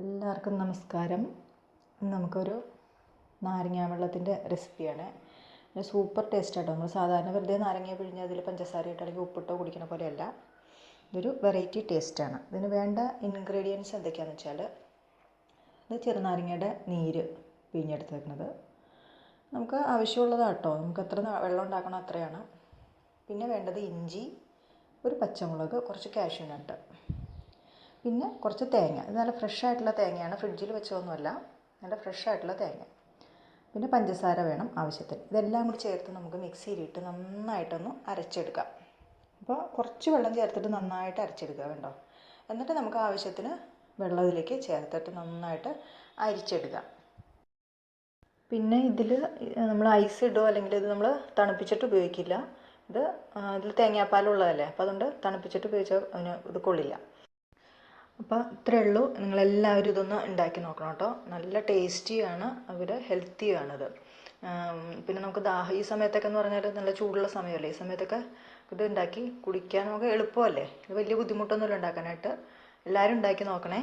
എല്ലാവർക്കും നമസ്കാരം. നമുക്കൊരു നാരങ്ങാ വെള്ളത്തിൻ്റെ റെസിപ്പിയാണ്. സൂപ്പർ ടേസ്റ്റ് ആട്ടോ. നമ്മൾ സാധാരണ വെറുതെ നാരങ്ങ പിഴിഞ്ഞ് അതിൽ പഞ്ചസാര ഇട്ട് അല്ലെങ്കിൽ ഉപ്പിട്ടോ കുടിക്കുന്ന പോലെയല്ല. ഇതൊരു വെറൈറ്റി ടേസ്റ്റാണ്. ഇതിന് വേണ്ട ഇൻഗ്രീഡിയൻസ് എന്തൊക്കെയാണെന്ന് വെച്ചാൽ, ഇത് ചെറുനാരങ്ങയുടെ നീര് പിഴിഞ്ഞെടുത്തേക്കുന്നത് നമുക്ക് ആവശ്യമുള്ളതാട്ടോ. നമുക്ക് എത്ര വെള്ളം ഉണ്ടാക്കണോ അത്രയാണ്. പിന്നെ വേണ്ടത് ഇഞ്ചി, ഒരു പച്ചമുളക്, കുറച്ച് കാഷ്യൂ നട്ട്, പിന്നെ കുറച്ച് തേങ്ങ. ഇത് നല്ല ഫ്രഷ് ആയിട്ടുള്ള തേങ്ങയാണ്, ഫ്രിഡ്ജിൽ വെച്ചതൊന്നുമല്ല, നല്ല ഫ്രഷ് ആയിട്ടുള്ള തേങ്ങ. പിന്നെ പഞ്ചസാര വേണം ആവശ്യത്തിന്. ഇതെല്ലാം കൂടി ചേർത്ത് നമുക്ക് മിക്സിയിലിട്ട് നന്നായിട്ടൊന്ന് അരച്ചെടുക്കാം. അപ്പോൾ കുറച്ച് വെള്ളം ചേർത്തിട്ട് നന്നായിട്ട് അരച്ചെടുക്കുക വേണ്ടോ. എന്നിട്ട് നമുക്ക് ആവശ്യത്തിന് വെള്ളം ഇതിലേക്ക് ചേർത്തിട്ട് നന്നായിട്ട് അരിച്ചെടുക്കാം. പിന്നെ ഇതിൽ നമ്മൾ ഐസ് ഇടുമോ അല്ലെങ്കിൽ ഇത് നമ്മൾ തണുപ്പിച്ചിട്ട് ഉപയോഗിക്കില്ല. ഇതിൽ തേങ്ങാപ്പാലുള്ളതല്ലേ, അപ്പോൾ അതുകൊണ്ട് തണുപ്പിച്ചിട്ട് ഉപയോഗിച്ചാൽ അതിന് ഇത് കൊള്ളില്ല. അപ്പോൾ ഇത്രയേ ഉള്ളൂ. നിങ്ങളെല്ലാവരും ഇതൊന്ന് ഉണ്ടാക്കി നോക്കണം കേട്ടോ. നല്ല ടേസ്റ്റിയാണ്, അതുപോലെ ഹെൽത്തിയാണിത്. പിന്നെ നമുക്ക് ഈ സമയത്തൊക്കെ എന്ന് പറഞ്ഞാൽ നല്ല ചൂടുള്ള സമയമല്ലേ, ഈ സമയത്തൊക്കെ ഇത് ഉണ്ടാക്കി കുടിക്കാൻ നമുക്ക് എളുപ്പമല്ലേ. ഇത് വലിയ ബുദ്ധിമുട്ടൊന്നുമില്ല ഉണ്ടാക്കാനായിട്ട്. എല്ലാവരും ഉണ്ടാക്കി നോക്കണേ.